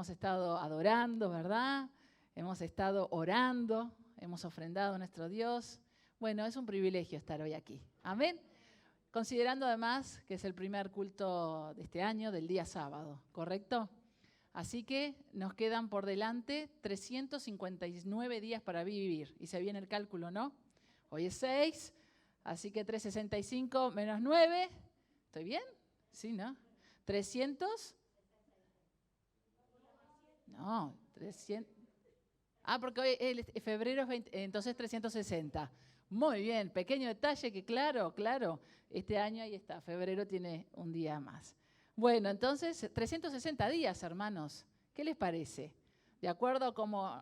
hemos estado adorando, ¿verdad? Hemos estado orando, hemos ofrendado a nuestro Dios. Bueno, es un privilegio estar hoy aquí. Amén. Considerando además que es el primer culto de este año del día sábado, ¿correcto? Así que nos quedan por delante 359 días para vivir. Y se viene el cálculo, ¿no? Hoy es 6, así que 365 menos 9. ¿Estoy bien? Sí, ¿no? 300. No, 300. Ah, porque hoy es febrero es 20, entonces 360. Muy bien, pequeño detalle que claro, este año ahí está, febrero tiene un día más. Bueno, entonces 360 días, hermanos, ¿qué les parece? De acuerdo a como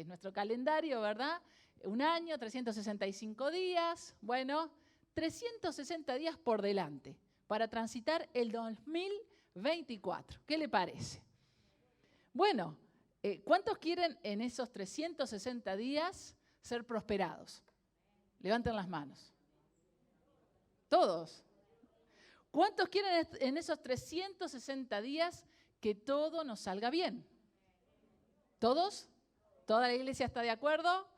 nuestro calendario, ¿verdad? Un año, 365 días, bueno, 360 días por delante para transitar el 2024. ¿Qué le parece? Bueno, ¿cuántos quieren en esos 360 días ser prosperados? Levanten las manos. Todos. ¿Cuántos quieren en esos 360 días que todo nos salga bien? ¿Todos? ¿Toda la iglesia está de acuerdo?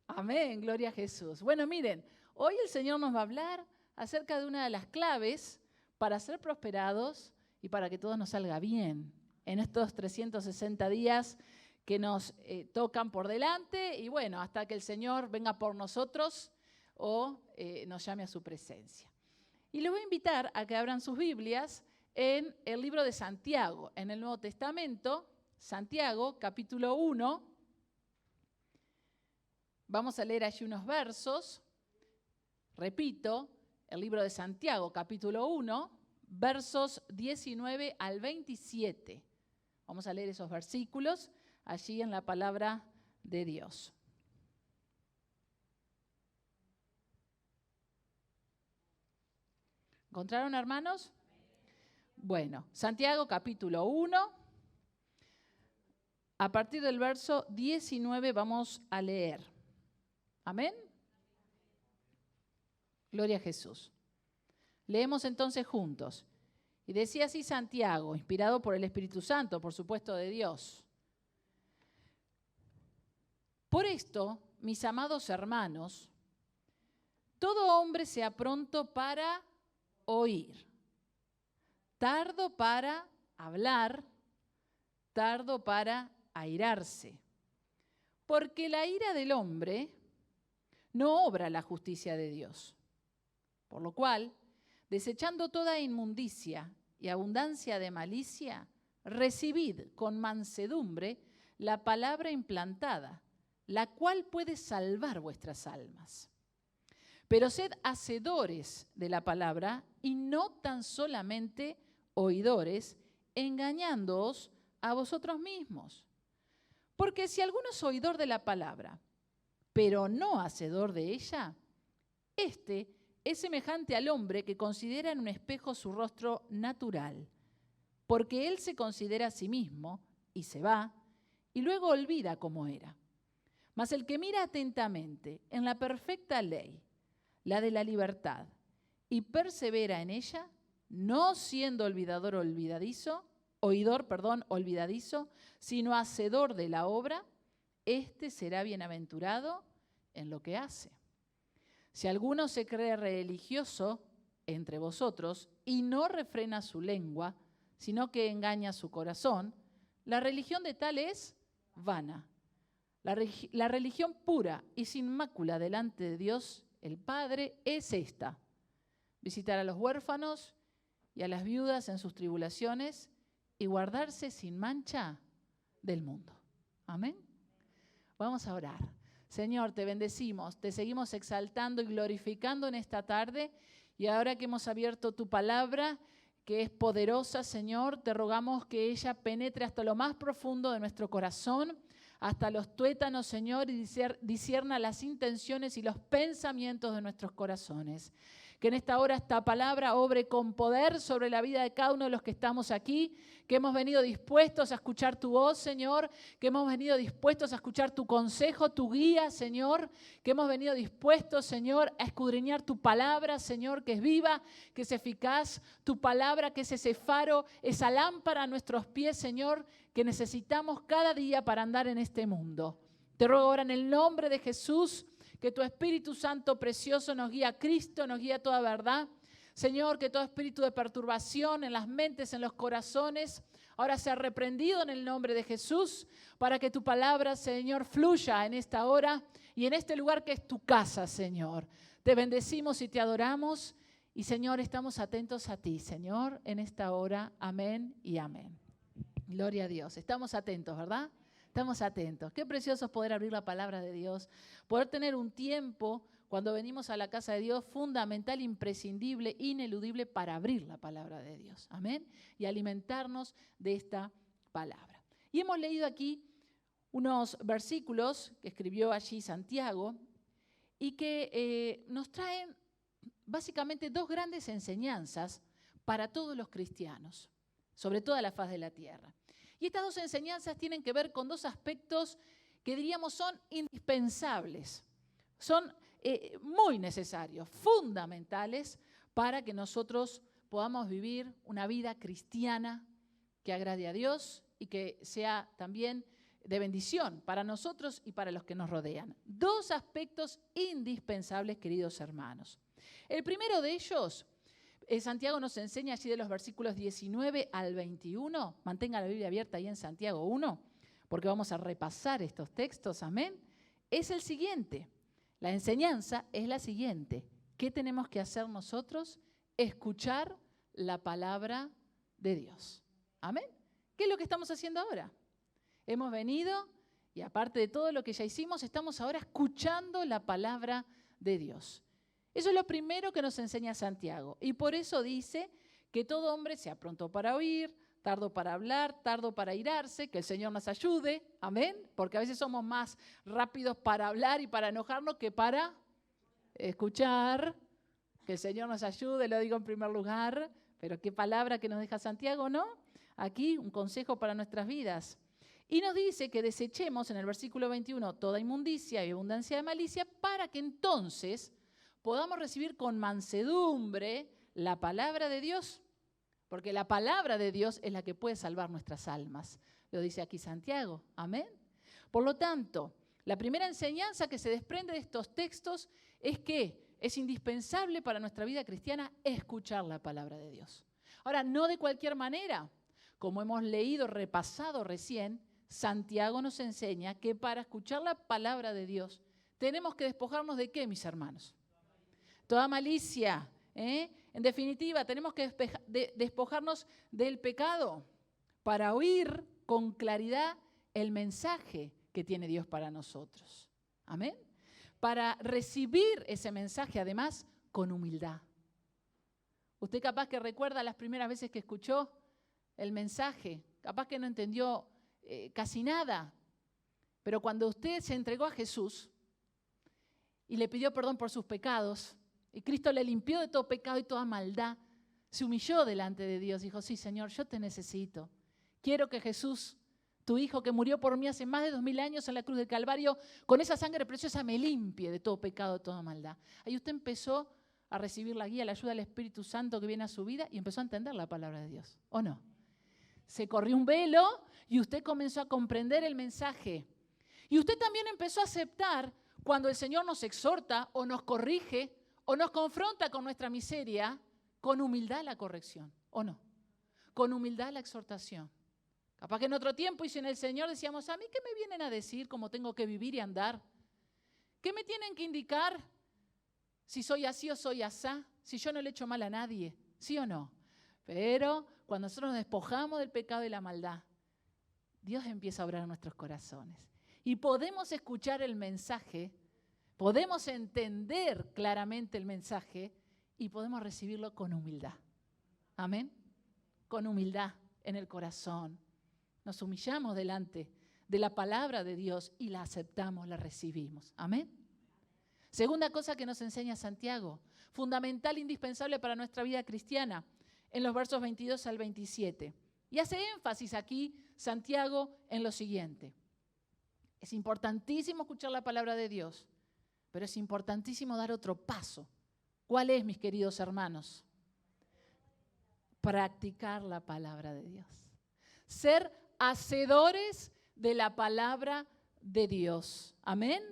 Amén, gloria a Jesús. Bueno, miren, hoy el Señor nos va a hablar acerca de una de las claves para ser prosperados y para que todo nos salga bien en estos 360 días que nos tocan por delante y bueno, hasta que el Señor venga por nosotros o nos llame a su presencia. Y les voy a invitar a que abran sus Biblias en el libro de Santiago, en el Nuevo Testamento, Santiago, capítulo 1. Vamos a leer allí unos versos. Repito, el libro de Santiago, capítulo 1, versos 19 al 27. Vamos a leer esos versículos allí en la palabra de Dios. ¿Encontraron, hermanos? Bueno, Santiago capítulo 1, a partir del verso 19 vamos a leer. ¿Amén? Gloria a Jesús. Leemos entonces juntos. Y decía así Santiago, inspirado por el Espíritu Santo, por supuesto de Dios. Por esto, mis amados hermanos, todo hombre sea pronto para oír, tardo para hablar, tardo para airarse, porque la ira del hombre no obra la justicia de Dios. Por lo cual, desechando toda inmundicia y abundancia de malicia, recibid con mansedumbre la palabra implantada, la cual puede salvar vuestras almas. Pero sed hacedores de la palabra y no tan solamente oidores, engañándoos a vosotros mismos. Porque si alguno es oidor de la palabra, pero no hacedor de ella, este es semejante al hombre que considera en un espejo su rostro natural, porque él se considera a sí mismo y se va, y luego olvida cómo era. Mas el que mira atentamente en la perfecta ley, la de la libertad, y persevera en ella, no siendo oidor, olvidadizo, sino hacedor de la obra, este será bienaventurado en lo que hace. Si alguno se cree religioso entre vosotros y no refrena su lengua, sino que engaña su corazón, la religión de tal es vana. La religión pura y sin mácula delante de Dios el Padre es esta: visitar a los huérfanos y a las viudas en sus tribulaciones y guardarse sin mancha del mundo. Amén. Vamos a orar. Señor, te bendecimos, te seguimos exaltando y glorificando en esta tarde. Y ahora que hemos abierto tu palabra, que es poderosa, Señor, te rogamos que ella penetre hasta lo más profundo de nuestro corazón, hasta los tuétanos, Señor, y discierna las intenciones y los pensamientos de nuestros corazones. que en esta hora esta palabra obre con poder sobre la vida de cada uno de los que estamos aquí, que hemos venido dispuestos a escuchar tu voz, Señor, que hemos venido dispuestos a escuchar tu consejo, tu guía, Señor, que hemos venido dispuestos, Señor, a escudriñar tu palabra, Señor, que es viva, que es eficaz, tu palabra que es ese faro, esa lámpara a nuestros pies, Señor, que necesitamos cada día para andar en este mundo. Te ruego ahora en el nombre de Jesús, que tu Espíritu Santo precioso nos guíe a Cristo, nos guíe a toda verdad. Señor, que todo espíritu de perturbación en las mentes, en los corazones, ahora sea reprendido en el nombre de Jesús, para que tu palabra, Señor, fluya en esta hora y en este lugar que es tu casa, Señor. Te bendecimos y te adoramos y, Señor, estamos atentos a ti, Señor, en esta hora. Amén y amén. Gloria a Dios. Estamos atentos, ¿verdad? Estamos atentos. Qué precioso es poder abrir la palabra de Dios, poder tener un tiempo cuando venimos a la casa de Dios fundamental, imprescindible, ineludible para abrir la palabra de Dios. Amén. Y alimentarnos de esta palabra. Y hemos leído aquí unos versículos que escribió allí Santiago y que nos traen básicamente dos grandes enseñanzas para todos los cristianos, sobre toda la faz de la tierra. Y estas dos enseñanzas tienen que ver con dos aspectos que diríamos son indispensables, son muy necesarios, fundamentales para que nosotros podamos vivir una vida cristiana que agrade a Dios y que sea también de bendición para nosotros y para los que nos rodean. Dos aspectos indispensables, queridos hermanos. El primero de ellos, Santiago nos enseña allí de los versículos 19 al 21, mantenga la Biblia abierta ahí en Santiago 1, porque vamos a repasar estos textos, amén, es el siguiente. La enseñanza es la siguiente. ¿Qué tenemos que hacer nosotros? Escuchar la palabra de Dios. Amén. ¿Qué es lo que estamos haciendo ahora? Hemos venido y aparte de todo lo que ya hicimos, estamos ahora escuchando la palabra de Dios. Eso es lo primero que nos enseña Santiago. Y por eso dice que todo hombre sea pronto para oír, tardo para hablar, tardo para irarse, que el Señor nos ayude, amén, porque a veces somos más rápidos para hablar y para enojarnos que para escuchar, que el Señor nos ayude, lo digo en primer lugar, pero qué palabra que nos deja Santiago, ¿no? Aquí un consejo para nuestras vidas. Y nos dice que desechemos en el versículo 21 toda inmundicia y abundancia de malicia para que entonces podamos recibir con mansedumbre la palabra de Dios. Porque la palabra de Dios es la que puede salvar nuestras almas. Lo dice aquí Santiago. Amén. Por lo tanto, la primera enseñanza que se desprende de estos textos es que es indispensable para nuestra vida cristiana escuchar la palabra de Dios. Ahora, no de cualquier manera. Como hemos leído, repasado recién, Santiago nos enseña que para escuchar la palabra de Dios tenemos que despojarnos de ¿qué, mis hermanos? Toda malicia, En definitiva, tenemos que despojarnos del pecado para oír con claridad el mensaje que tiene Dios para nosotros. Amén. Para recibir ese mensaje, además, con humildad. Usted capaz que recuerda las primeras veces que escuchó el mensaje, capaz que no entendió casi nada, pero cuando usted se entregó a Jesús y le pidió perdón por sus pecados, y Cristo le limpió de todo pecado y toda maldad, se humilló delante de Dios, dijo, sí, Señor, yo te necesito. Quiero que Jesús, tu Hijo que murió por mí hace más de 2000 años en la cruz del Calvario, con esa sangre preciosa me limpie de todo pecado, de toda maldad. Ahí usted empezó a recibir la guía, la ayuda del Espíritu Santo que viene a su vida y empezó a entender la palabra de Dios, ¿o no? Se corrió un velo y usted comenzó a comprender el mensaje. Y usted también empezó a aceptar cuando el Señor nos exhorta o nos corrige o nos confronta con nuestra miseria, con humildad la corrección, ¿o no? Con humildad la exhortación. Capaz que en otro tiempo y sin el Señor decíamos, ¿a mí qué me vienen a decir cómo tengo que vivir y andar? ¿Qué me tienen que indicar si soy así o soy asá? Si yo no le echo mal a nadie, ¿sí o no? Pero cuando nosotros nos despojamos del pecado y la maldad, Dios empieza a obrar en nuestros corazones. Y podemos escuchar el mensaje, podemos entender claramente el mensaje y podemos recibirlo con humildad. Amén. Con humildad en el corazón. Nos humillamos delante de la palabra de Dios y la aceptamos, la recibimos. Amén. Segunda cosa que nos enseña Santiago, fundamental, indispensable para nuestra vida cristiana, en los versos 22 al 27. Y hace énfasis aquí Santiago en lo siguiente. Es importantísimo escuchar la palabra de Dios, pero es importantísimo dar otro paso. ¿Cuál es, mis queridos hermanos? Practicar la palabra de Dios. Ser hacedores de la palabra de Dios. Amén.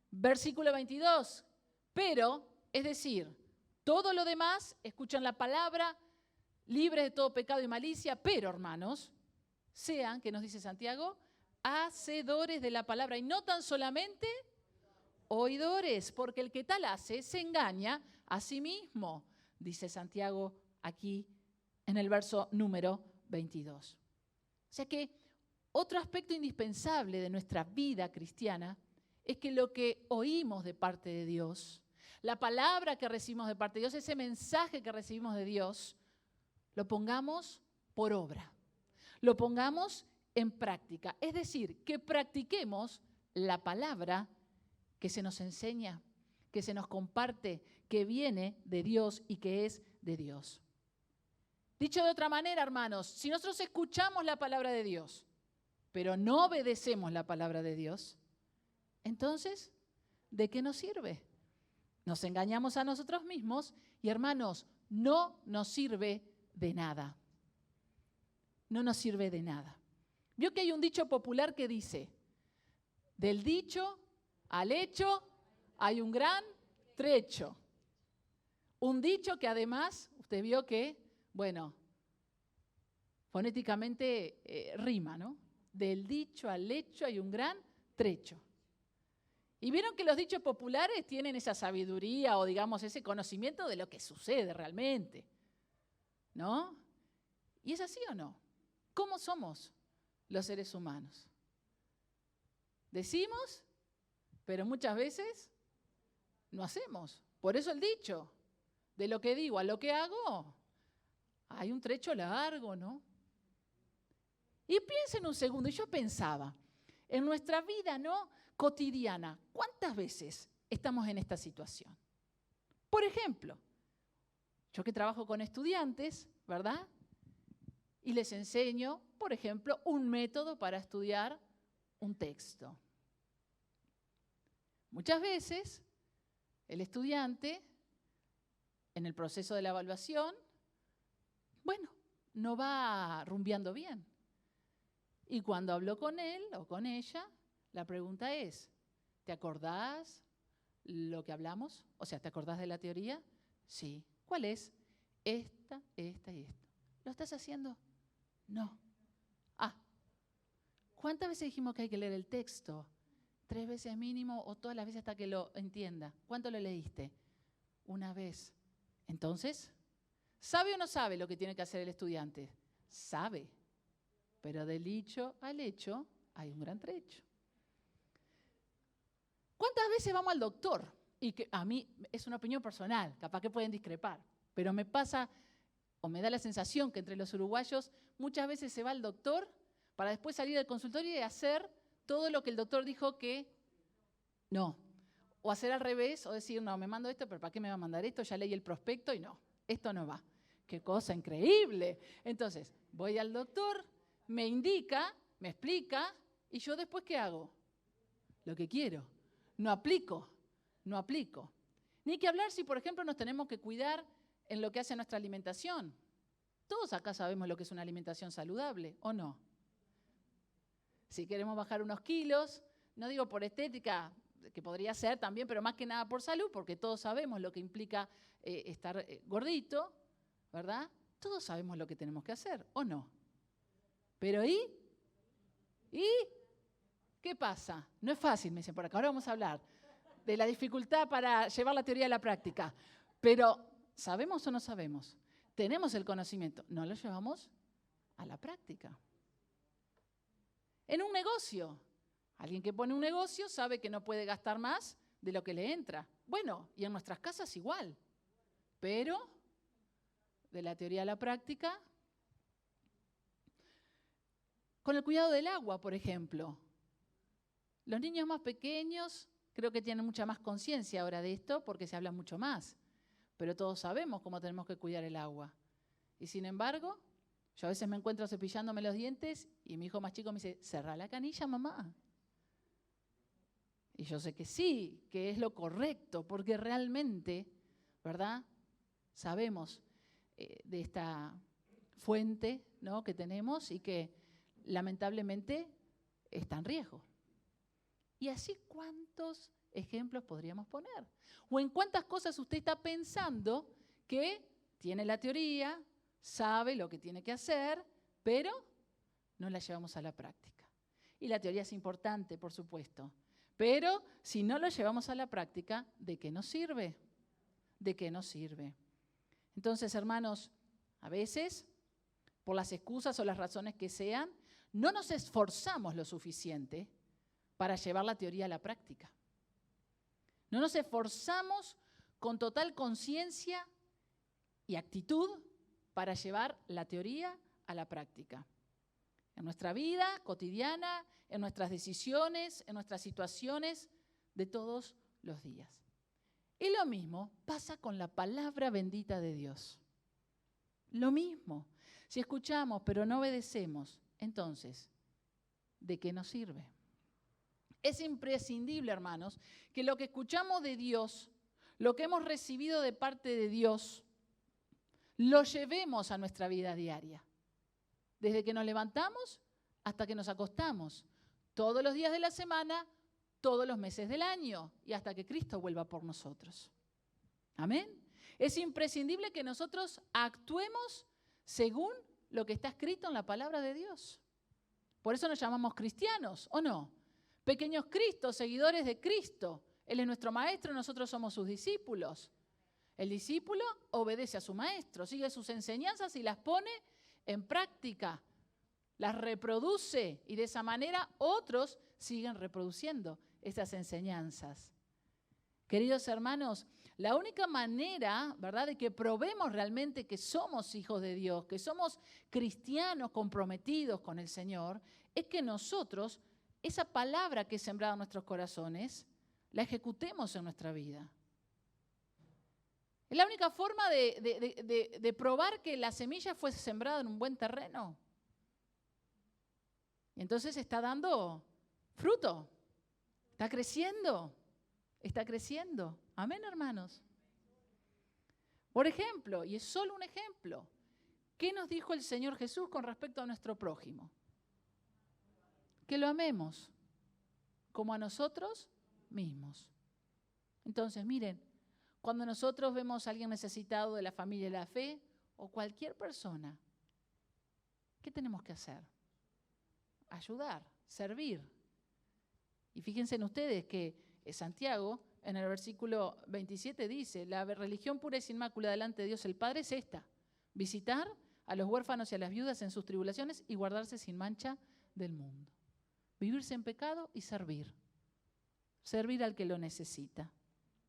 Versículo 22. Pero, es decir, todo lo demás, escuchan la palabra, libres de todo pecado y malicia, pero, hermanos, sean, ¿qué nos dice Santiago? Hacedores de la palabra y no tan solamente oidores, porque el que tal hace se engaña a sí mismo, dice Santiago aquí en el verso número 22. O sea que otro aspecto indispensable de nuestra vida cristiana es que lo que oímos de parte de Dios, la palabra que recibimos de parte de Dios, ese mensaje que recibimos de Dios, lo pongamos por obra, lo pongamos en práctica. Es decir, que practiquemos la palabra que se nos enseña, que se nos comparte, que viene de Dios y que es de Dios. Dicho de otra manera, hermanos, si nosotros escuchamos la palabra de Dios, pero no obedecemos la palabra de Dios, entonces, ¿de qué nos sirve? Nos engañamos a nosotros mismos y, hermanos, no nos sirve de nada. No nos sirve de nada. Vio que hay un dicho popular que dice, del dicho al hecho hay un gran trecho. Un dicho que además, usted vio que, bueno, fonéticamente rima, ¿no? Del dicho al hecho hay un gran trecho. Y vieron que los dichos populares tienen esa sabiduría o digamos ese conocimiento de lo que sucede realmente, ¿no? ¿Y es así o no? ¿Cómo somos los seres humanos? Decimos, pero muchas veces no hacemos. Por eso el dicho, de lo que digo a lo que hago, hay un trecho largo, ¿no? Y piensen un segundo, y yo pensaba, en nuestra vida, ¿no?, cotidiana, ¿cuántas veces estamos en esta situación? Por ejemplo, yo que trabajo con estudiantes, ¿verdad? Y les enseño, por ejemplo, un método para estudiar un texto. Muchas veces el estudiante, en el proceso de la evaluación, bueno, no va rumbeando bien. Y cuando hablo con él o con ella, la pregunta es, ¿te acordás lo que hablamos? O sea, ¿te acordás de la teoría? Sí. ¿Cuál es? Esta y esta. ¿Lo estás haciendo? No. Ah, ¿cuántas veces dijimos que hay que leer el texto? 3 veces mínimo o todas las veces hasta que lo entienda. ¿Cuánto lo leíste? 1 vez. Entonces, ¿sabe o no sabe lo que tiene que hacer el estudiante? Sabe. Pero del dicho al hecho hay un gran trecho. ¿Cuántas veces vamos al doctor? Y que a mí es una opinión personal, capaz que pueden discrepar, pero me pasa o me da la sensación que entre los uruguayos muchas veces se va al doctor para después salir del consultorio y hacer todo lo que el doctor dijo que no. O hacer al revés o decir, no, me mando esto, pero ¿para qué me va a mandar esto? Ya leí el prospecto y no, esto no va. ¡Qué cosa increíble! Entonces, voy al doctor, me indica, me explica, y yo después ¿qué hago? Lo que quiero. No aplico. Ni que hablar si, por ejemplo, nos tenemos que cuidar en lo que hace nuestra alimentación. Todos acá sabemos lo que es una alimentación saludable, ¿o no? Si queremos bajar unos kilos, no digo por estética, que podría ser también, pero más que nada por salud, porque todos sabemos lo que implica estar gordito, ¿verdad? Todos sabemos lo que tenemos que hacer, ¿o no? Pero ¿y? ¿Qué pasa? No es fácil, me dicen por acá. Ahora vamos a hablar de la dificultad para llevar la teoría a la práctica. Pero, ¿sabemos o no sabemos? Tenemos el conocimiento, no lo llevamos a la práctica. En un negocio, alguien que pone un negocio sabe que no puede gastar más de lo que le entra. Bueno, y en nuestras casas igual. Pero, de la teoría a la práctica, con el cuidado del agua, por ejemplo. Los niños más pequeños creo que tienen mucha más conciencia ahora de esto porque se habla mucho más. Pero todos sabemos cómo tenemos que cuidar el agua. Y sin embargo, yo a veces me encuentro cepillándome los dientes y mi hijo más chico me dice, cerrá la canilla, mamá. Y yo sé que sí, que es lo correcto, porque realmente, ¿verdad? Sabemos de esta fuente, ¿no?, que tenemos y que lamentablemente está en riesgo. Y así, ¿cuántos ejemplos podríamos poner? O en cuántas cosas usted está pensando que tiene la teoría, sabe lo que tiene que hacer, pero no la llevamos a la práctica. Y la teoría es importante, por supuesto, pero si no lo llevamos a la práctica, ¿de qué nos sirve? ¿De qué nos sirve? Entonces, hermanos, a veces, por las excusas o las razones que sean, no nos esforzamos lo suficiente para llevar la teoría a la práctica. No nos esforzamos con total conciencia y actitud para llevar la teoría a la práctica. En nuestra vida cotidiana, en nuestras decisiones, en nuestras situaciones de todos los días. Y lo mismo pasa con la palabra bendita de Dios. Lo mismo. Si escuchamos pero no obedecemos, entonces, ¿de qué nos sirve? Es imprescindible, hermanos, que lo que escuchamos de Dios, lo que hemos recibido de parte de Dios, lo llevemos a nuestra vida diaria. Desde que nos levantamos hasta que nos acostamos. Todos los días de la semana, todos los meses del año y hasta que Cristo vuelva por nosotros. Amén. Es imprescindible que nosotros actuemos según lo que está escrito en la palabra de Dios. Por eso nos llamamos cristianos, ¿o no? Pequeños Cristos, seguidores de Cristo. Él es nuestro maestro, nosotros somos sus discípulos. El discípulo obedece a su maestro, sigue sus enseñanzas y las pone en práctica, las reproduce y de esa manera otros siguen reproduciendo esas enseñanzas. Queridos hermanos, la única manera, ¿verdad?, de que probemos realmente que somos hijos de Dios, que somos cristianos comprometidos con el Señor, es que nosotros, esa palabra que es sembrada en nuestros corazones, la ejecutemos en nuestra vida. Es la única forma de probar que la semilla fue sembrada en un buen terreno. Y entonces está dando fruto, está creciendo. Está creciendo. Amén, hermanos. Por ejemplo, y es solo un ejemplo, ¿qué nos dijo el Señor Jesús con respecto a nuestro prójimo? Que lo amemos como a nosotros mismos. Entonces, miren, cuando nosotros vemos a alguien necesitado de la familia de la fe o cualquier persona, ¿qué tenemos que hacer? Ayudar, servir. Y fíjense en ustedes que Santiago, en el versículo 27, dice, la religión pura y sin mácula delante de Dios el Padre es esta, visitar a los huérfanos y a las viudas en sus tribulaciones y guardarse sin mancha del mundo. Vivirse en pecado y servir. Servir al que lo necesita.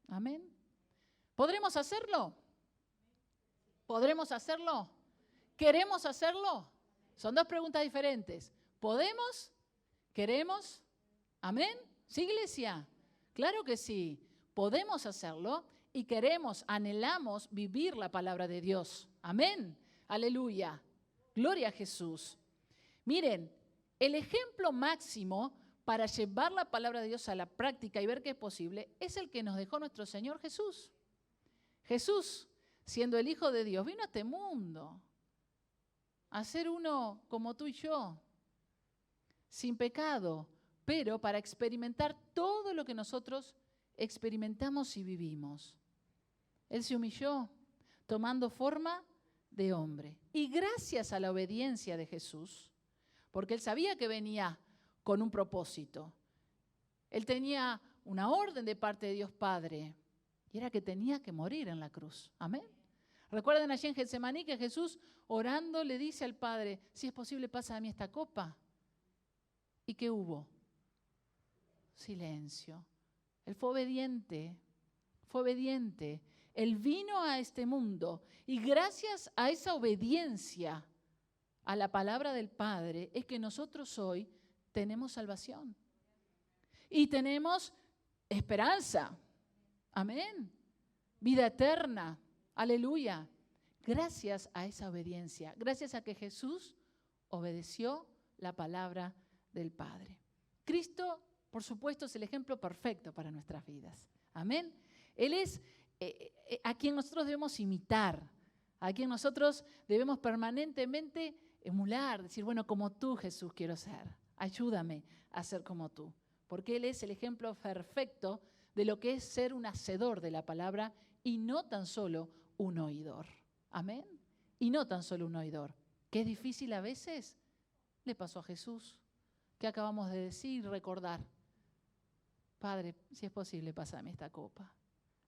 Amén. ¿Podremos hacerlo? ¿Podremos hacerlo? ¿Queremos hacerlo? Son dos preguntas diferentes. ¿Podemos? ¿Queremos? ¿Amén? ¿Sí, iglesia? Claro que sí. Podemos hacerlo y queremos, anhelamos vivir la palabra de Dios. Amén. Aleluya. Gloria a Jesús. Miren, el ejemplo máximo para llevar la palabra de Dios a la práctica y ver que es posible es el que nos dejó nuestro Señor Jesús. Jesús, siendo el Hijo de Dios, vino a este mundo a ser uno como tú y yo, sin pecado, pero para experimentar todo lo que nosotros experimentamos y vivimos. Él se humilló, tomando forma de hombre. Y gracias a la obediencia de Jesús, porque él sabía que venía con un propósito. Él tenía una orden de parte de Dios Padre, y era que tenía que morir en la cruz. Amén. Recuerden allí en Getsemaní que Jesús, orando, le dice al Padre, si es posible, pasa de mí esta copa. ¿Y qué hubo? Silencio. Él fue obediente, fue obediente. Él vino a este mundo y gracias a esa obediencia a la palabra del Padre es que nosotros hoy tenemos salvación. Y tenemos esperanza. Amén. Vida eterna. Aleluya. Gracias a esa obediencia, gracias a que Jesús obedeció la palabra del Padre. Cristo, por supuesto, es el ejemplo perfecto para nuestras vidas. Amén. Él es a quien nosotros debemos imitar, a quien nosotros debemos permanentemente emular, decir, bueno, como tú, Jesús, quiero ser. Ayúdame a ser como tú. Porque Él es el ejemplo perfecto de lo que es ser un hacedor de la palabra y no tan solo un oidor. Amén. Y no tan solo un oidor. ¿Qué es difícil a veces? Le pasó a Jesús. ¿Qué acabamos de decir? Recordar. Padre, si es posible, pásame esta copa.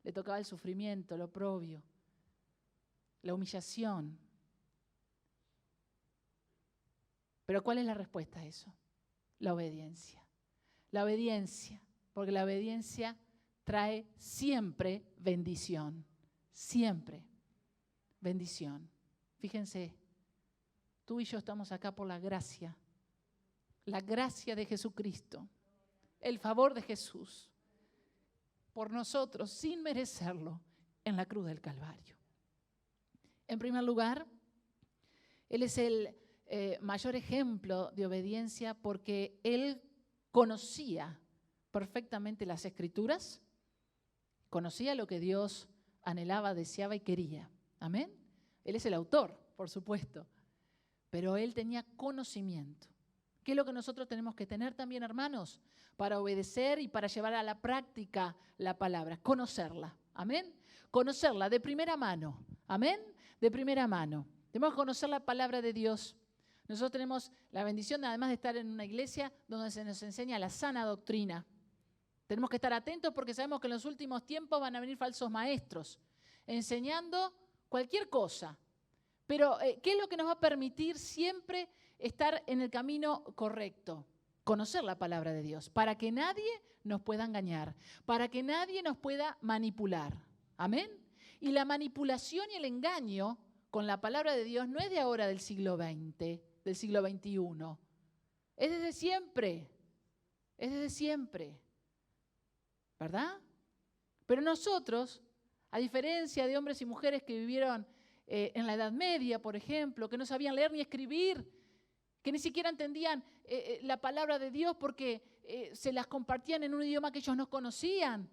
Le tocaba el sufrimiento, lo oprobio, la humillación. Pero ¿cuál es la respuesta a eso? La obediencia. La obediencia, porque la obediencia trae siempre bendición. Siempre bendición. Fíjense, tú y yo estamos acá por la gracia de Jesucristo, el favor de Jesús por nosotros sin merecerlo en la cruz del Calvario. En primer lugar, Él es el mayor ejemplo de obediencia porque Él conocía perfectamente las Escrituras, conocía lo que Dios anhelaba, deseaba y quería. Amén. Él es el autor, por supuesto, pero Él tenía conocimiento. ¿Qué es lo que nosotros tenemos que tener también, hermanos, para obedecer y para llevar a la práctica la palabra? Conocerla. Amén. Conocerla de primera mano. Amén. De primera mano. Tenemos que conocer la palabra de Dios. Nosotros tenemos la bendición, además de estar en una iglesia donde se nos enseña la sana doctrina. Tenemos que estar atentos porque sabemos que en los últimos tiempos van a venir falsos maestros enseñando cualquier cosa. Pero, ¿qué es lo que nos va a permitir siempre estar en el camino correcto? Conocer la palabra de Dios, para que nadie nos pueda engañar, para que nadie nos pueda manipular. Amén. Y la manipulación y el engaño con la palabra de Dios no es de ahora del siglo XX, del siglo XXI. Es desde siempre. Es desde siempre. ¿Verdad? Pero nosotros, a diferencia de hombres y mujeres que vivieron en la Edad Media, por ejemplo, que no sabían leer ni escribir, que ni siquiera entendían la palabra de Dios porque se las compartían en un idioma que ellos no conocían,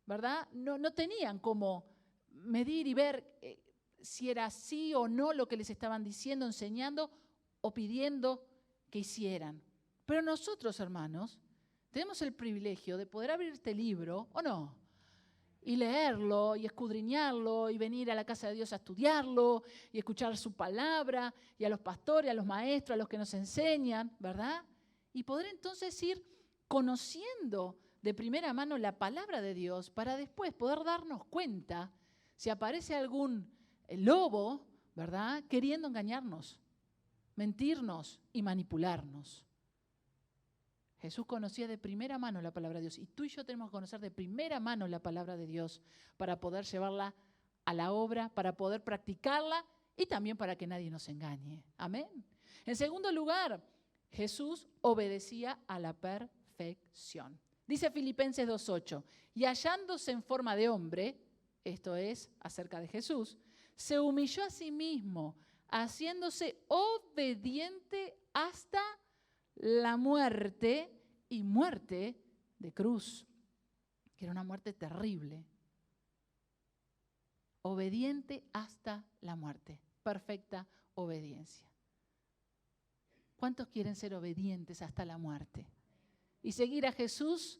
¿verdad? No tenían cómo medir y ver si era sí o no lo que les estaban diciendo, enseñando o pidiendo que hicieran. Pero nosotros, hermanos, tenemos el privilegio de poder abrir este libro, ¿o no? Y leerlo y escudriñarlo y venir a la casa de Dios a estudiarlo y escuchar su palabra y a los pastores, a los maestros, a los que nos enseñan, ¿verdad? Y poder entonces ir conociendo de primera mano la palabra de Dios para después poder darnos cuenta si aparece algún lobo, ¿verdad?, queriendo engañarnos, mentirnos y manipularnos. Jesús conocía de primera mano la palabra de Dios y tú y yo tenemos que conocer de primera mano la palabra de Dios para poder llevarla a la obra, para poder practicarla y también para que nadie nos engañe. Amén. En segundo lugar, Jesús obedecía a la perfección. Dice Filipenses 2:8, y hallándose en forma de hombre, esto es acerca de Jesús, se humilló a sí mismo, haciéndose obediente hasta la muerte y muerte de cruz, que era una muerte terrible. Obediente hasta la muerte, perfecta obediencia. ¿Cuántos quieren ser obedientes hasta la muerte? Y seguir a Jesús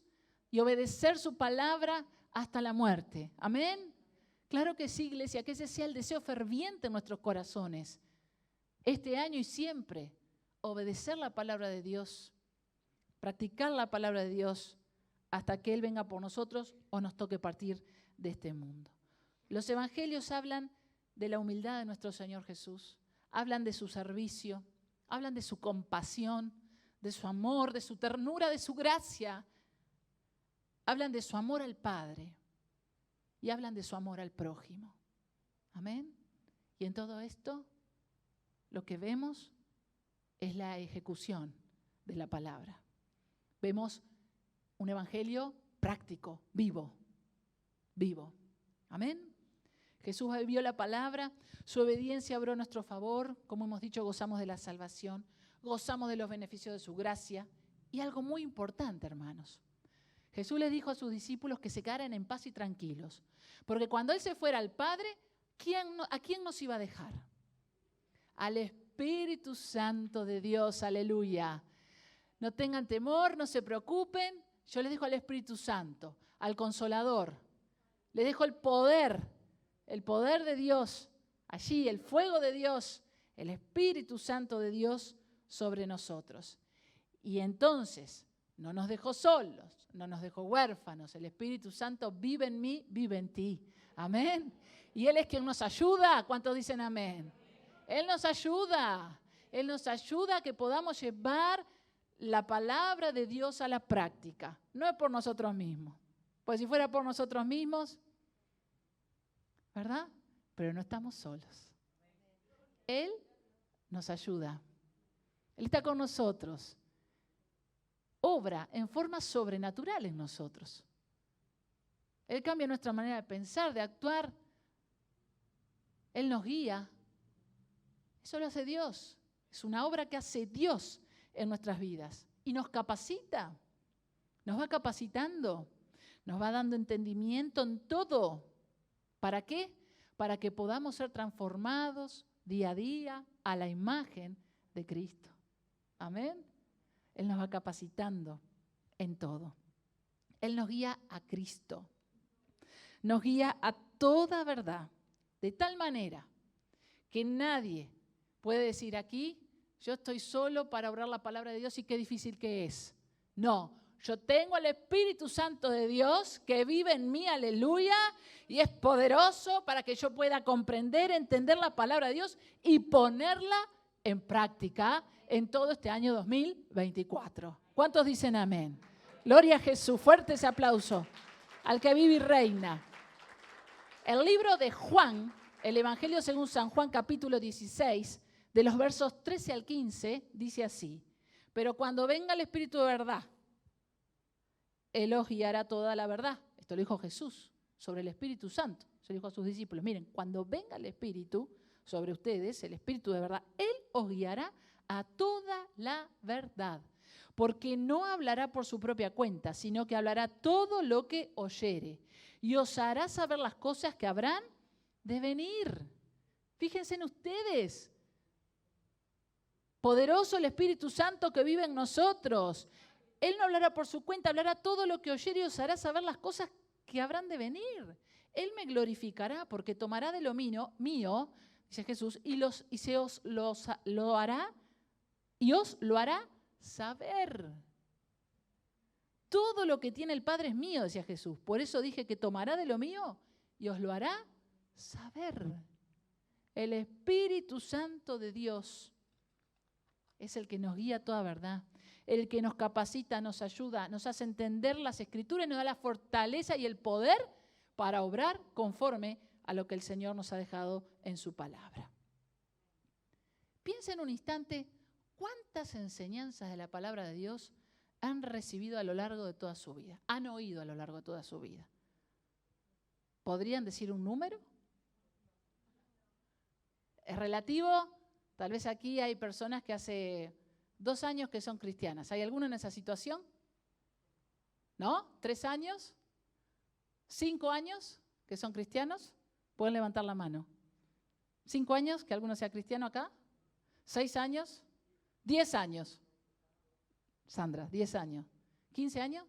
y obedecer su palabra hasta la muerte. ¿Amén? Claro que sí, iglesia, que ese sea el deseo ferviente en nuestros corazones. Este año y siempre. Obedecer la palabra de Dios, practicar la palabra de Dios hasta que Él venga por nosotros o nos toque partir de este mundo. Los evangelios hablan de la humildad de nuestro Señor Jesús, hablan de su servicio, hablan de su compasión, de su amor, de su ternura, de su gracia, hablan de su amor al Padre y hablan de su amor al prójimo. Amén. Y en todo esto, lo que vemos es la ejecución de la palabra. Vemos un evangelio práctico, vivo. Amén. Jesús vivió la palabra, su obediencia obró a nuestro favor. Como hemos dicho, gozamos de la salvación, gozamos de los beneficios de su gracia. Y algo muy importante, hermanos. Jesús les dijo a sus discípulos que se quedaran en paz y tranquilos. Porque cuando Él se fuera al Padre, ¿a quién nos iba a dejar? Al Espíritu Santo de Dios, aleluya. No tengan temor, no se preocupen. Yo les dejo al Espíritu Santo, al Consolador. Les dejo el poder de Dios, allí, el fuego de Dios, el Espíritu Santo de Dios sobre nosotros. Y entonces, no nos dejó solos, no nos dejó huérfanos. El Espíritu Santo vive en mí, vive en ti. Amén. Y Él es quien nos ayuda. ¿Cuántos dicen amén? Él nos ayuda. Él nos ayuda a que podamos llevar la palabra de Dios a la práctica. No es por nosotros mismos. Pues si fuera por nosotros mismos, ¿verdad? Pero no estamos solos. Él nos ayuda. Él está con nosotros. Obra en forma sobrenatural en nosotros. Él cambia nuestra manera de pensar, de actuar. Él nos guía. Eso lo hace Dios. Es una obra que hace Dios en nuestras vidas. Y nos capacita. Nos va capacitando. Nos va dando entendimiento en todo. ¿Para qué? Para que podamos ser transformados día a día a la imagen de Cristo. Amén. Él nos va capacitando en todo. Él nos guía a Cristo. Nos guía a toda verdad. De tal manera que nadie puede decir aquí, yo estoy solo para obrar la palabra de Dios y qué difícil que es. No, yo tengo al Espíritu Santo de Dios que vive en mí, aleluya, y es poderoso para que yo pueda comprender, entender la palabra de Dios y ponerla en práctica en todo este año 2024. ¿Cuántos dicen amén? Gloria a Jesús. Fuerte ese aplauso al que vive y reina. El libro de Juan, el Evangelio según San Juan, capítulo 16, de los versos 13 al 15, dice así: pero cuando venga el Espíritu de verdad, Él os guiará toda la verdad. Esto lo dijo Jesús sobre el Espíritu Santo. Se lo dijo a sus discípulos: miren, cuando venga el Espíritu sobre ustedes, el Espíritu de verdad, Él os guiará a toda la verdad. Porque no hablará por su propia cuenta, sino que hablará todo lo que oyere. Y os hará saber las cosas que habrán de venir. Fíjense en ustedes. Poderoso el Espíritu Santo que vive en nosotros. Él no hablará por su cuenta, hablará todo lo que oyere y os hará saber las cosas que habrán de venir. Él me glorificará porque tomará de lo mío, dice Jesús, y os lo hará saber. Todo lo que tiene el Padre es mío, decía Jesús. Por eso dije que tomará de lo mío y os lo hará saber. El Espíritu Santo de Dios es el que nos guía a toda verdad, el que nos capacita, nos ayuda, nos hace entender las Escrituras y nos da la fortaleza y el poder para obrar conforme a lo que el Señor nos ha dejado en su palabra. Piensa en un instante cuántas enseñanzas de la palabra de Dios han recibido a lo largo de toda su vida, han oído a lo largo de toda su vida. ¿Podrían decir un número? ¿Es relativo? Tal vez aquí hay personas que hace 2 años que son cristianas. ¿Hay alguno en esa situación? ¿No? ¿3 años? ¿5 años que son cristianos? Pueden levantar la mano. ¿5 años que alguno sea cristiano acá? ¿6 años? ¿10 años? Sandra, 10 años. ¿15 años?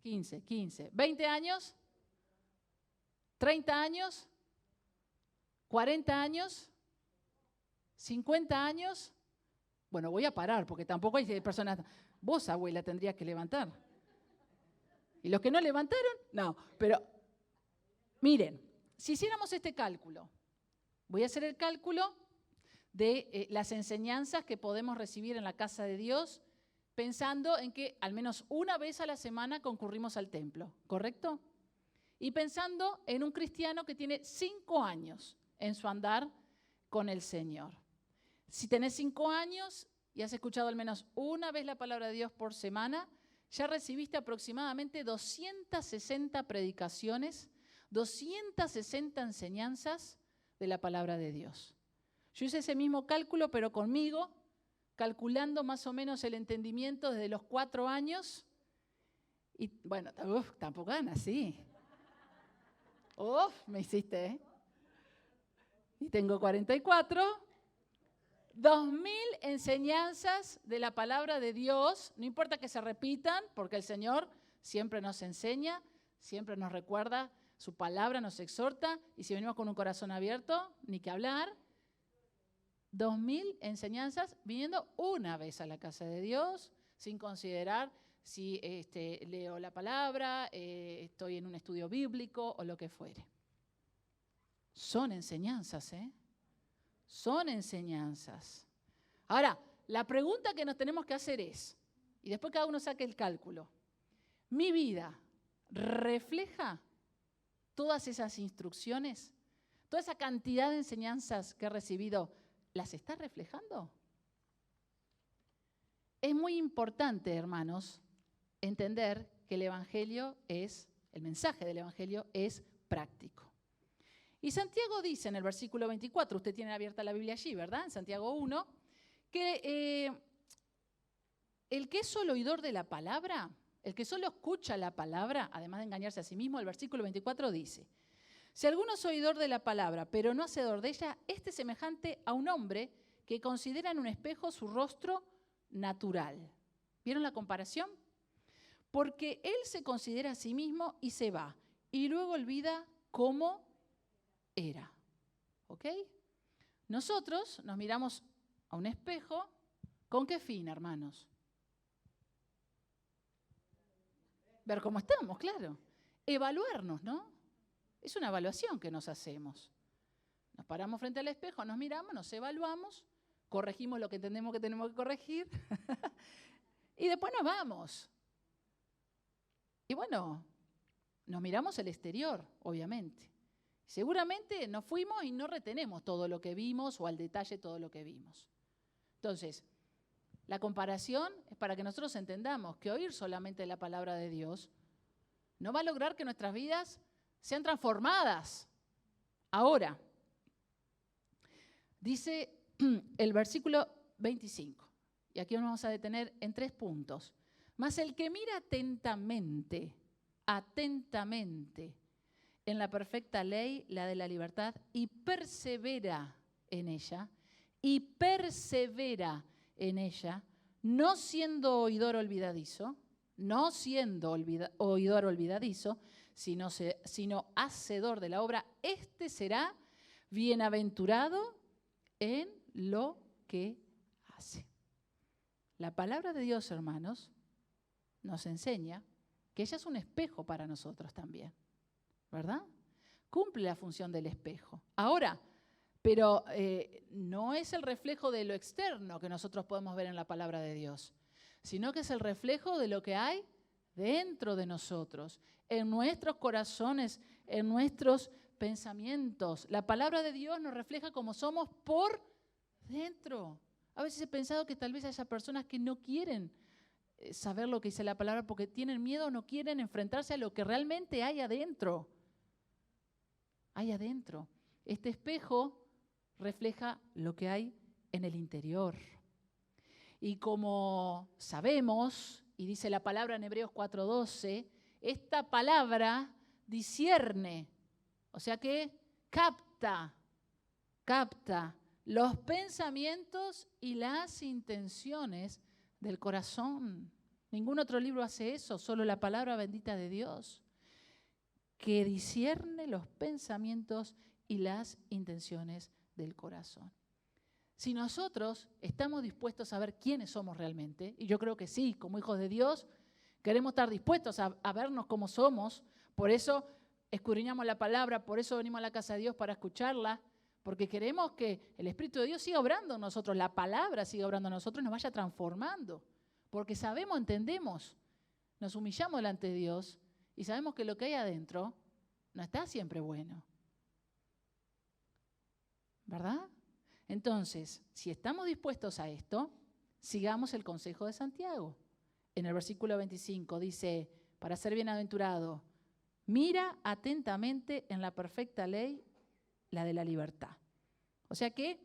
15. ¿20 años? ¿30 años? ¿40 años? ¿50 años? Bueno, voy a parar porque tampoco hay personas. Vos, abuela, tendrías que levantar. ¿Y los que no levantaron? No, pero miren, si hiciéramos este cálculo, voy a hacer el cálculo de las enseñanzas que podemos recibir en la casa de Dios, pensando en que al menos una vez a la semana concurrimos al templo, ¿correcto? Y pensando en un cristiano que tiene 5 años en su andar con el Señor. Si tenés 5 años y has escuchado al menos una vez la palabra de Dios por semana, ya recibiste aproximadamente 260 predicaciones, 260 enseñanzas de la palabra de Dios. Yo hice ese mismo cálculo, pero conmigo, calculando más o menos el entendimiento desde los 4 años. Y bueno, tampoco dan así. Me hiciste, ¿eh? Y tengo 44. 2000 enseñanzas de la palabra de Dios. No importa que se repitan, porque el Señor siempre nos enseña, siempre nos recuerda, su palabra nos exhorta. Y si venimos con un corazón abierto, ni que hablar. 2000 enseñanzas viniendo una vez a la casa de Dios, sin considerar si leo la palabra, estoy en un estudio bíblico o lo que fuere. Son enseñanzas, ¿eh? Son enseñanzas. Ahora, la pregunta que nos tenemos que hacer es, y después cada uno saque el cálculo, ¿mi vida refleja todas esas instrucciones? ¿Toda esa cantidad de enseñanzas que he recibido, las está reflejando? Es muy importante, hermanos, entender que el mensaje del Evangelio es práctico. Y Santiago dice en el versículo 24, usted tiene abierta la Biblia allí, ¿verdad? En Santiago 1, que el que es solo oidor de la palabra, el que solo escucha la palabra, además de engañarse a sí mismo, el versículo 24 dice, si alguno es oidor de la palabra, pero no hacedor de ella, este es semejante a un hombre que considera en un espejo su rostro natural. ¿Vieron la comparación? Porque él se considera a sí mismo y se va, y luego olvida cómo era. ¿Ok? Nosotros nos miramos a un espejo, ¿con qué fin, hermanos? Ver cómo estamos, claro. Evaluarnos, ¿no? Es una evaluación que nos hacemos. Nos paramos frente al espejo, nos miramos, nos evaluamos, corregimos lo que entendemos que tenemos que corregir y después nos vamos. Y bueno, nos miramos el exterior, obviamente. Seguramente nos fuimos y no retenemos todo lo que vimos o al detalle todo lo que vimos. Entonces, la comparación es para que nosotros entendamos que oír solamente la palabra de Dios no va a lograr que nuestras vidas sean transformadas. Ahora, dice el versículo 25, y aquí nos vamos a detener en 3 puntos. Mas el que mira atentamente en la perfecta ley, la de la libertad, y persevera en ella, no siendo oidor olvidadizo, sino hacedor de la obra, este será bienaventurado en lo que hace. La palabra de Dios, hermanos, nos enseña que ella es un espejo para nosotros también, ¿verdad? Cumple la función del espejo. Ahora, pero no es el reflejo de lo externo que nosotros podemos ver en la palabra de Dios, sino que es el reflejo de lo que hay dentro de nosotros, en nuestros corazones, en nuestros pensamientos. La palabra de Dios nos refleja como somos por dentro. A veces he pensado que tal vez haya personas que no quieren saber lo que dice la palabra porque tienen miedo o no quieren enfrentarse a lo que realmente hay adentro. Hay adentro. Este espejo refleja lo que hay en el interior. Y como sabemos, y dice la palabra en Hebreos 4:12, esta palabra discierne, o sea que capta los pensamientos y las intenciones del corazón. Ningún otro libro hace eso, solo la palabra bendita de Dios, que discierne los pensamientos y las intenciones del corazón. Si nosotros estamos dispuestos a ver quiénes somos realmente, y yo creo que sí, como hijos de Dios, queremos estar dispuestos a vernos como somos, por eso escudriñamos la palabra, por eso venimos a la casa de Dios para escucharla, porque queremos que el Espíritu de Dios siga obrando en nosotros, la palabra siga obrando en nosotros y nos vaya transformando, porque sabemos, entendemos, nos humillamos delante de Dios y sabemos que lo que hay adentro no está siempre bueno, ¿verdad? Entonces, si estamos dispuestos a esto, sigamos el consejo de Santiago. en el versículo 25, dice, para ser bienaventurado, mira atentamente en la perfecta ley, la de la libertad. O sea que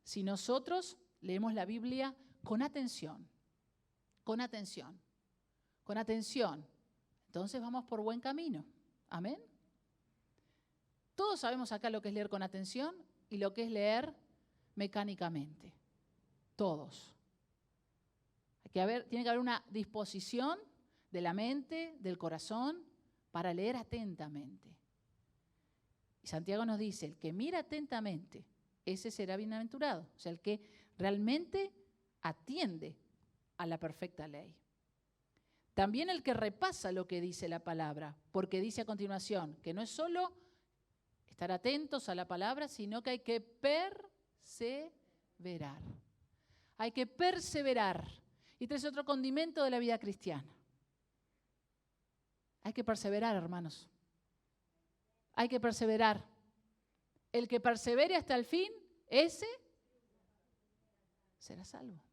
si nosotros leemos la Biblia con atención, entonces vamos por buen camino. Amén. Todos sabemos acá lo que es leer con atención y lo que es leer mecánicamente. Todos. Tiene que haber una disposición de la mente, del corazón, para leer atentamente. Y Santiago nos dice, el que mira atentamente, ese será bienaventurado. O sea, el que realmente atiende a la perfecta ley. También el que repasa lo que dice la palabra, porque dice a continuación que no es solo estar atentos a la palabra, sino que hay que perseverar. Hay que perseverar. Y este es otro condimento de la vida cristiana. Hay que perseverar, hermanos. Hay que perseverar. El que persevere hasta el fin, ese será salvo.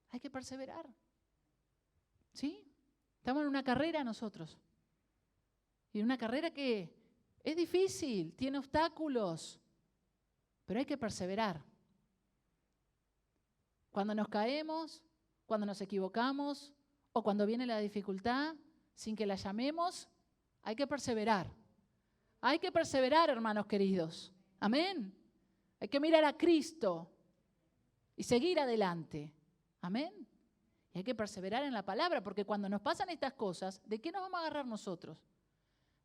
Hay que perseverar. ¿Sí? Estamos en una carrera nosotros. Y en una carrera que es difícil, tiene obstáculos, pero hay que perseverar. Cuando nos caemos, cuando nos equivocamos o cuando viene la dificultad, sin que la llamemos, hay que perseverar. Hay que perseverar, hermanos queridos. Amén. Hay que mirar a Cristo y seguir adelante. Amén. Y hay que perseverar en la palabra, porque cuando nos pasan estas cosas, ¿de qué nos vamos a agarrar nosotros?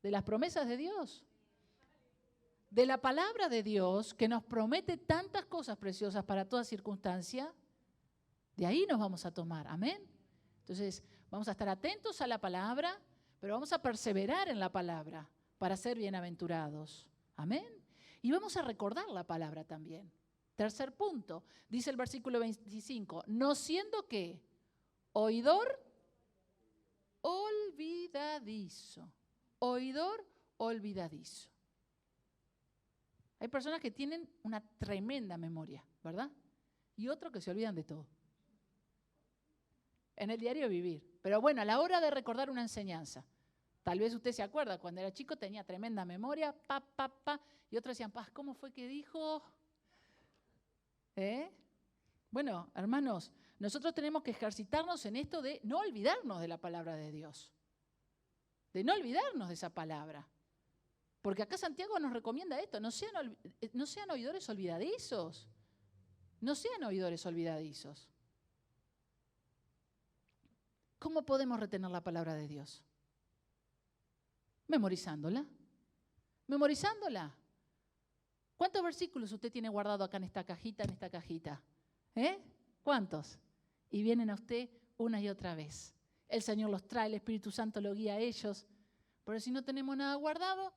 De las promesas de Dios. De la palabra de Dios, que nos promete tantas cosas preciosas para toda circunstancia. De ahí nos vamos a tomar. Amén. Entonces, vamos a estar atentos a la palabra, pero vamos a perseverar en la palabra para ser bienaventurados. Amén. Y vamos a recordar la palabra también. Tercer punto, dice el versículo 25, no siendo que oidor olvidadizo. Oidor olvidadizo. Hay personas que tienen una tremenda memoria, ¿verdad? Y otros que se olvidan de todo. En el diario vivir. Pero bueno, a la hora de recordar una enseñanza, tal vez usted se acuerda, cuando era chico tenía tremenda memoria, y otros decían, ¿cómo fue que dijo? Bueno, hermanos, nosotros tenemos que ejercitarnos en esto de no olvidarnos de la palabra de Dios, de no olvidarnos de esa palabra. Porque acá Santiago nos recomienda esto, no sean oidores olvidadizos, no sean oidores olvidadizos. ¿Cómo podemos retener la palabra de Dios? Memorizándola. Memorizándola. ¿Cuántos versículos usted tiene guardado acá en esta cajita? ¿Cuántos? Y vienen a usted una y otra vez. El Señor los trae, el Espíritu Santo lo guía a ellos. Pero si no tenemos nada guardado,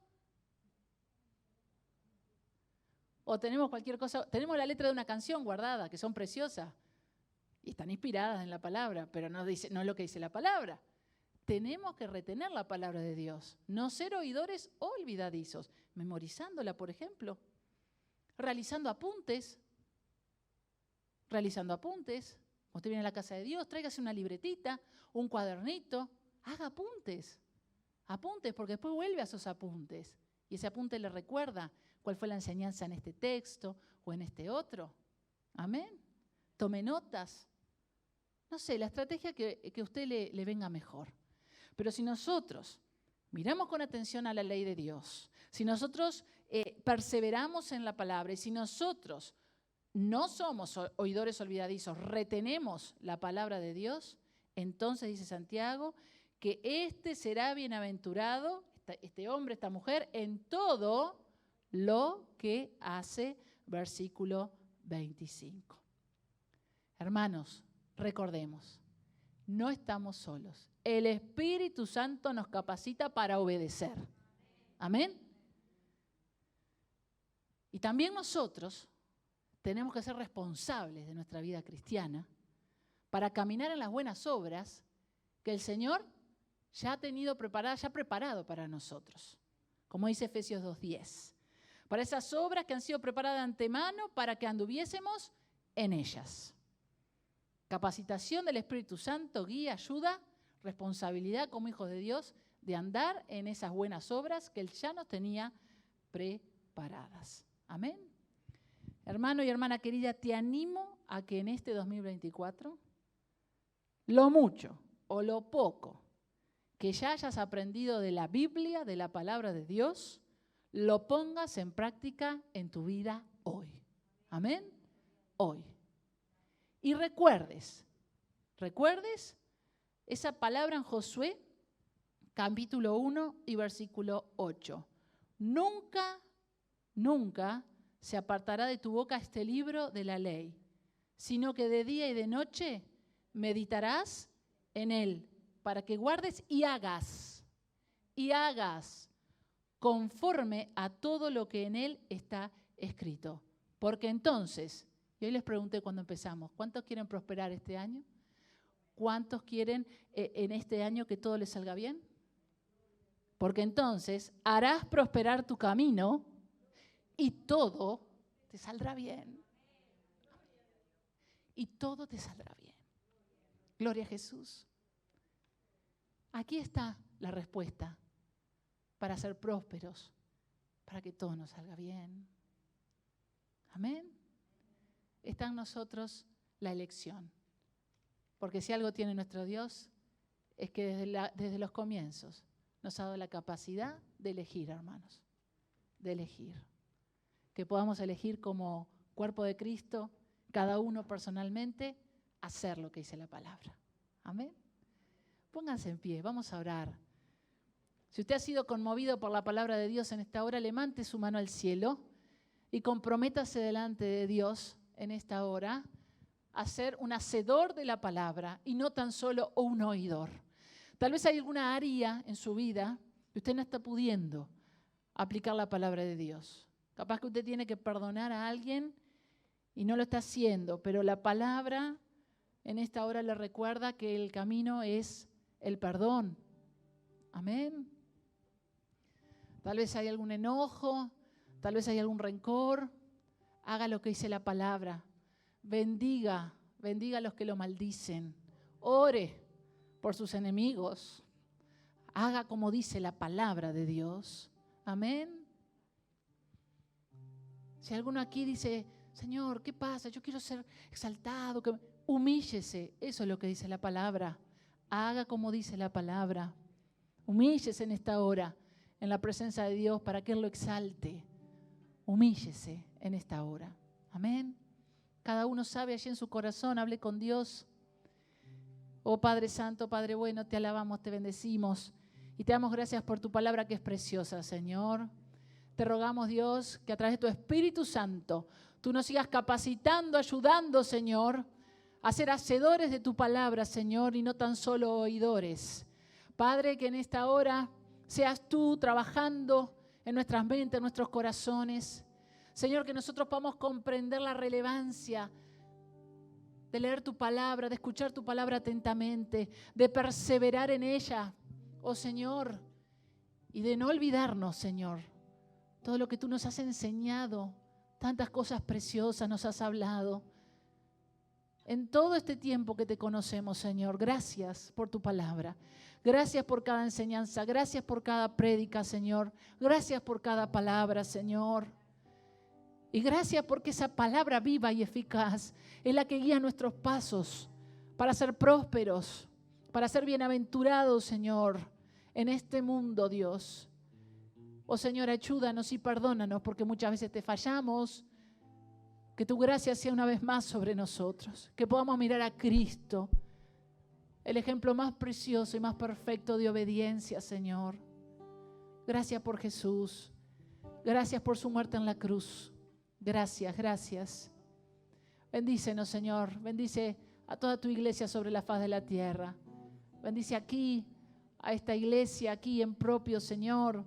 o tenemos cualquier cosa, tenemos la letra de una canción guardada, que son preciosas, y están inspiradas en la palabra, pero no es lo que dice la palabra. Tenemos que retener la palabra de Dios, no ser oidores olvidadizos, memorizándola, por ejemplo, realizando apuntes. Usted viene a la casa de Dios, tráigase una libretita, un cuadernito, haga apuntes, porque después vuelve a esos apuntes, y ese apunte le recuerda cuál fue la enseñanza en este texto o en este otro. Amén. Tome notas. No sé, la estrategia que a usted le venga mejor. Pero si nosotros miramos con atención a la ley de Dios, si nosotros perseveramos en la palabra y si nosotros no somos oidores olvidadizos, retenemos la palabra de Dios, entonces dice Santiago que este será bienaventurado, este hombre, esta mujer, en todo lo que hace, versículo 25. Hermanos, recordemos, no estamos solos. El Espíritu Santo nos capacita para obedecer. Amén. Y también nosotros tenemos que ser responsables de nuestra vida cristiana para caminar en las buenas obras que el Señor ya ha preparado para nosotros. Como dice Efesios 2:10. Para esas obras que han sido preparadas de antemano para que anduviésemos en ellas. Capacitación del Espíritu Santo, guía, ayuda, responsabilidad como hijos de Dios de andar en esas buenas obras que Él ya nos tenía preparadas. Amén. Hermano y hermana querida, te animo a que en este 2024, lo mucho o lo poco que ya hayas aprendido de la Biblia, de la palabra de Dios, lo pongas en práctica en tu vida hoy. Amén. Hoy. Y recuerdes esa palabra en Josué, capítulo 1 y versículo 8. Nunca se apartará de tu boca este libro de la ley, sino que de día y de noche meditarás en él, para que guardes y hagas conforme a todo lo que en él está escrito. Porque entonces, y hoy les pregunté cuando empezamos, ¿cuántos quieren prosperar este año? ¿Cuántos quieren en este año que todo les salga bien? Porque entonces harás prosperar tu camino y todo te saldrá bien. Y todo te saldrá bien. Gloria a Jesús. Aquí está la respuesta para ser prósperos, para que todo nos salga bien. Amén. Está en nosotros la elección. Porque si algo tiene nuestro Dios, es que desde los comienzos nos ha dado la capacidad de elegir, hermanos. De elegir. Que podamos elegir como cuerpo de Cristo, cada uno personalmente, hacer lo que dice la palabra. Amén. Pónganse en pie, vamos a orar. Si usted ha sido conmovido por la palabra de Dios en esta hora, levante su mano al cielo y comprométase delante de Dios en esta hora a ser un hacedor de la palabra y no tan solo un oidor. Tal vez hay alguna área en su vida que usted no está pudiendo aplicar la palabra de Dios. Capaz que usted tiene que perdonar a alguien y no lo está haciendo, pero la palabra en esta hora le recuerda que el camino es el perdón. Amén. Tal vez hay algún enojo, tal vez hay algún rencor. Haga lo que dice la palabra. Bendiga a los que lo maldicen. Ore por sus enemigos. Haga como dice la palabra de Dios. Amén. Si alguno aquí dice, Señor, ¿qué pasa? Yo quiero ser exaltado. Humíllese. Eso es lo que dice la palabra. Haga como dice la palabra. Humíllese en esta hora, en la presencia de Dios, para que Él lo exalte. Humíllese en esta hora. Amén. Cada uno sabe allí en su corazón, hable con Dios. Oh Padre Santo, Padre bueno, te alabamos, te bendecimos y te damos gracias por tu palabra que es preciosa, Señor. Te rogamos, Dios, que a través de tu Espíritu Santo tú nos sigas capacitando, ayudando, Señor, a ser hacedores de tu palabra, Señor, y no tan solo oidores. Padre, que en esta hora seas tú trabajando en nuestras mentes, en nuestros corazones. Señor, que nosotros podamos comprender la relevancia de leer tu palabra, de escuchar tu palabra atentamente, de perseverar en ella, oh Señor, y de no olvidarnos, Señor, todo lo que tú nos has enseñado, tantas cosas preciosas nos has hablado. En todo este tiempo que te conocemos, Señor, gracias por tu palabra. Gracias por cada enseñanza, gracias por cada prédica, Señor. Gracias por cada palabra, Señor. Y gracias porque esa palabra viva y eficaz es la que guía nuestros pasos para ser prósperos, para ser bienaventurados, Señor, en este mundo, Dios. Oh Señor, ayúdanos y perdónanos porque muchas veces te fallamos. Que tu gracia sea una vez más sobre nosotros. Que podamos mirar a Cristo, el ejemplo más precioso y más perfecto de obediencia, Señor. Gracias por Jesús. Gracias por su muerte en la cruz. Gracias, gracias. Bendícenos, Señor. Bendice a toda tu iglesia sobre la faz de la tierra. Bendice aquí, a esta iglesia, aquí en propio, Señor.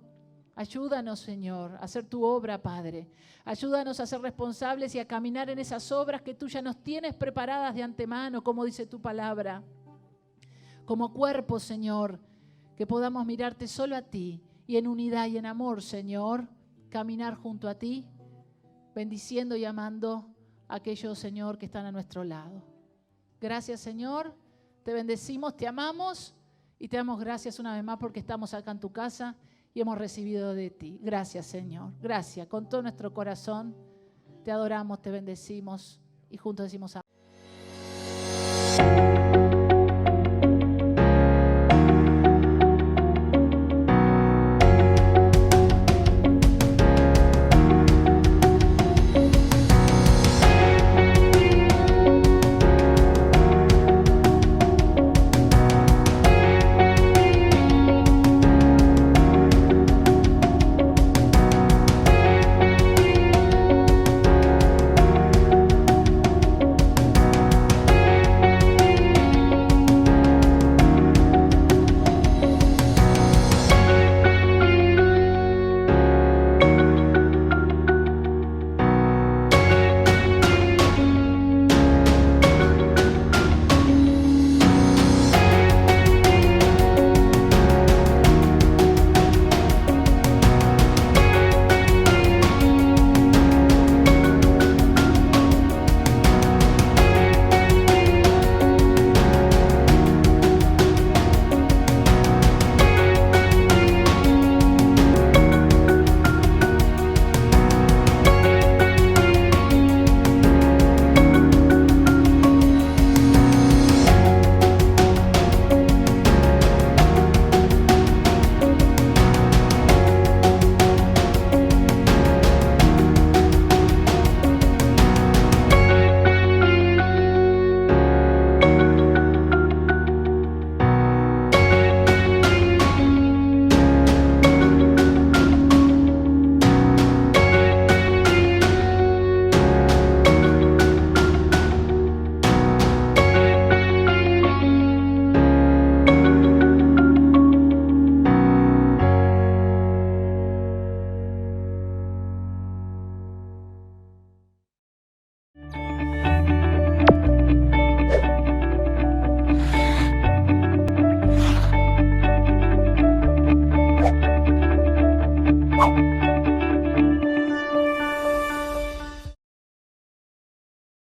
Ayúdanos, Señor, a hacer tu obra, Padre. Ayúdanos a ser responsables y a caminar en esas obras que tú ya nos tienes preparadas de antemano, como dice tu palabra. Como cuerpo, Señor, que podamos mirarte solo a ti y en unidad y en amor, Señor, caminar junto a ti, bendiciendo y amando a aquellos, Señor, que están a nuestro lado. Gracias, Señor. Te bendecimos, te amamos y te damos gracias una vez más porque estamos acá en tu casa y hemos recibido de ti. Gracias, Señor. Gracias. Con todo nuestro corazón te adoramos, te bendecimos y juntos decimos amén.